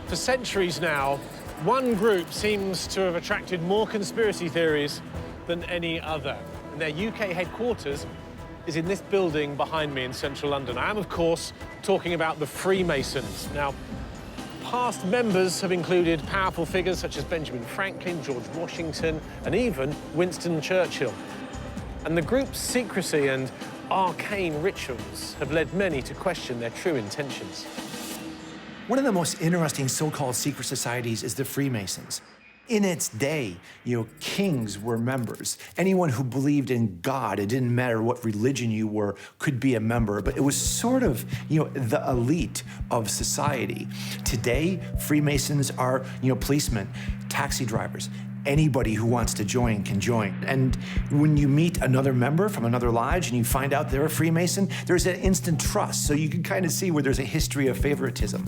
For centuries now, one group seems to have attracted more conspiracy theories than any other. And their UK headquarters is in this building behind me in central London. I am, of course, talking about the Freemasons. Now, past members have included powerful figures such as Benjamin Franklin, George Washington, and even Winston Churchill. And the group's secrecy and arcane rituals have led many to question their true intentions. One of the most interesting so-called secret societies is the Freemasons. In its day, kings were members. Anyone who believed in God, it didn't matter what religion you were, could be a member. But it was sort of, the elite of society. Today, Freemasons are, policemen, taxi drivers. Anybody who wants to join can join. And when you meet another member from another lodge and you find out they're a Freemason, there's an instant trust. So you can kind of see where there's a history of favoritism.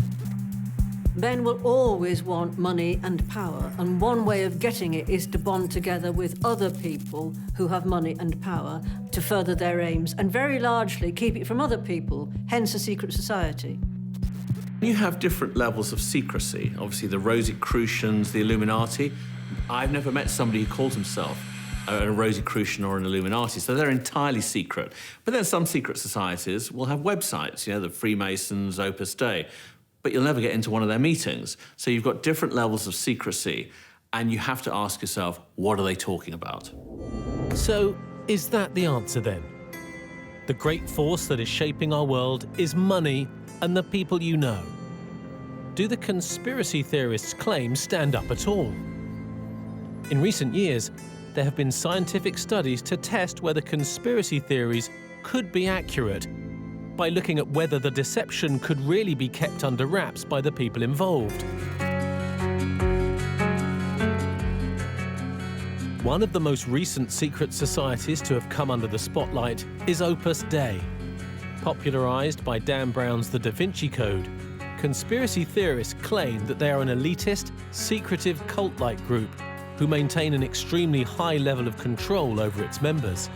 Men will always want money and power, and one way of getting it is to bond together with other people who have money and power to further their aims, and very largely keep it from other people, hence a secret society. You have different levels of secrecy. Obviously, the Rosicrucians, the Illuminati. I've never met somebody who calls himself a Rosicrucian or an Illuminati, so they're entirely secret. But then some secret societies will have websites, the Freemasons, Opus Dei, but you'll never get into one of their meetings. So you've got different levels of secrecy, and you have to ask yourself, what are they talking about? So, is that the answer then? The great force that is shaping our world is money and the people you know. Do the conspiracy theorists' claims stand up at all? In recent years, there have been scientific studies to test whether conspiracy theories could be accurate by looking at whether the deception could really be kept under wraps by the people involved. One of the most recent secret societies to have come under the spotlight is Opus Dei. Popularized by Dan Brown's The Da Vinci Code, conspiracy theorists claim that they are an elitist, secretive cult-like group who maintain an extremely high level of control over its members.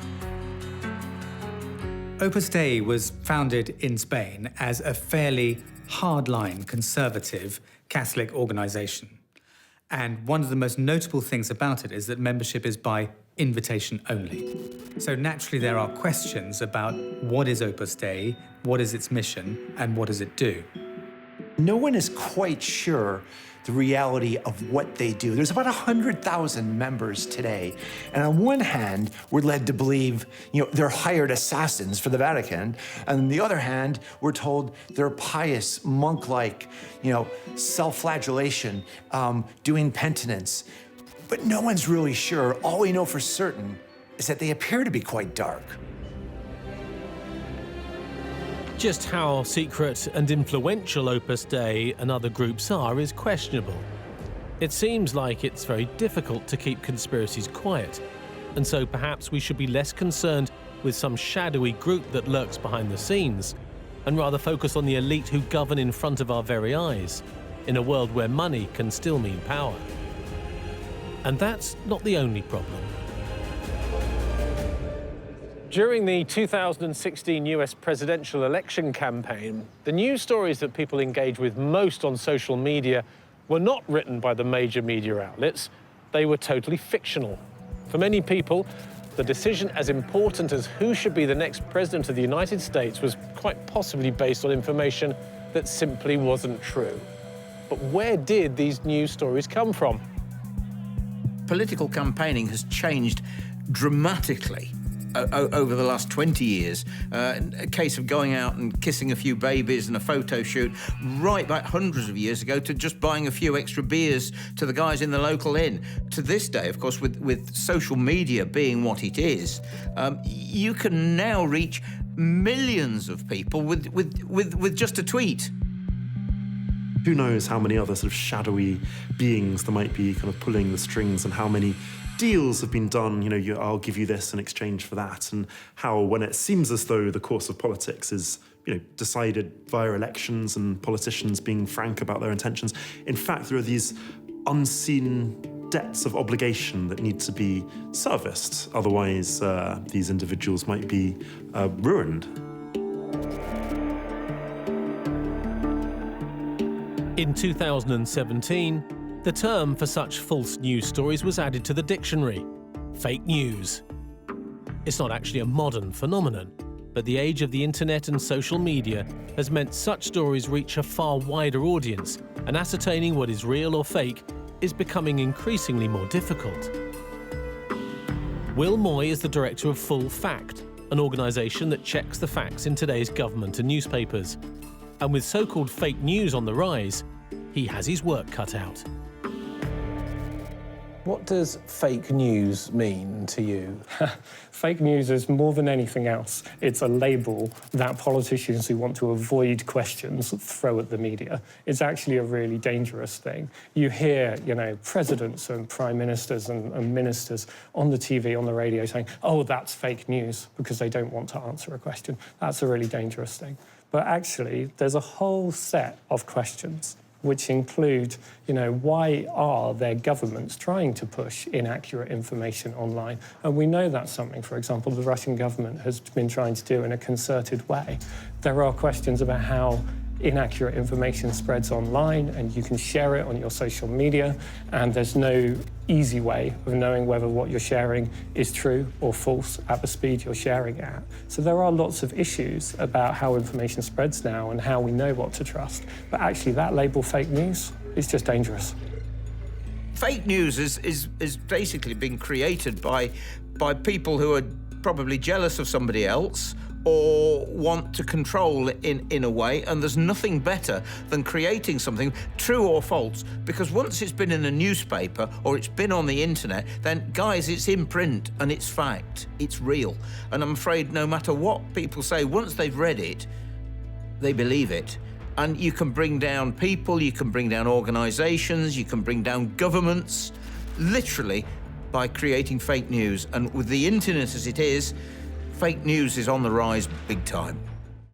Opus Dei was founded in Spain as a fairly hardline, conservative Catholic organization. And one of the most notable things about it is that membership is by invitation only. So naturally there are questions about what is Opus Dei, what is its mission, and what does it do? No one is quite sure the reality of what they do. There's about 100,000 members today. And on one hand, we're led to believe, they're hired assassins for the Vatican. And on the other hand, we're told they're pious, monk-like, self-flagellation, doing penitence. But no one's really sure. All we know for certain is that they appear to be quite dark. Just how secret and influential Opus Dei and other groups are is questionable. It seems like it's very difficult to keep conspiracies quiet, and so perhaps we should be less concerned with some shadowy group that lurks behind the scenes, and rather focus on the elite who govern in front of our very eyes, in a world where money can still mean power. And that's not the only problem. During the 2016 US presidential election campaign, the news stories that people engage with most on social media were not written by the major media outlets. They were totally fictional. For many people, the decision as important as who should be the next president of the United States was quite possibly based on information that simply wasn't true. But where did these news stories come from? Political campaigning has changed dramatically over the last 20 years. A case of going out and kissing a few babies and a photo shoot right back hundreds of years ago to just buying a few extra beers to the guys in the local inn. To this day, of course, with social media being what it is, you can now reach millions of people with just a tweet. Who knows how many other sort of shadowy beings there might be kind of pulling the strings, and how many deals have been done, I'll give you this in exchange for that, and how when it seems as though the course of politics is, decided via elections and politicians being frank about their intentions, in fact, there are these unseen debts of obligation that need to be serviced. Otherwise, these individuals might be ruined. In 2017, the term for such false news stories was added to the dictionary: fake news. It's not actually a modern phenomenon, but the age of the internet and social media has meant such stories reach a far wider audience, and ascertaining what is real or fake is becoming increasingly more difficult. Will Moy is the director of Full Fact, an organisation that checks the facts in today's government and newspapers. And with so-called fake news on the rise, he has his work cut out. What does fake news mean to you? Fake news is more than anything else. It's a label that politicians who want to avoid questions throw at the media. It's actually a really dangerous thing. You hear, presidents and prime ministers and ministers on the TV, on the radio saying, oh, that's fake news, because they don't want to answer a question. That's a really dangerous thing. But actually, there's a whole set of questions which include, why are their governments trying to push inaccurate information online? And we know that's something, for example, the Russian government has been trying to do in a concerted way. There are questions about how inaccurate information spreads online, and you can share it on your social media, and there's no easy way of knowing whether what you're sharing is true or false at the speed you're sharing at. So there are lots of issues about how information spreads now and how we know what to trust. But actually, that label fake news is just dangerous. Fake news is basically being created by people who are probably jealous of somebody else or want to control in a way, and there's nothing better than creating something, true or false, because once it's been in a newspaper or it's been on the internet, then, guys, it's in print and it's fact, it's real. And I'm afraid no matter what people say, once they've read it, they believe it. And you can bring down people, you can bring down organisations, you can bring down governments, literally by creating fake news. And with the internet as it is, fake news is on the rise big time.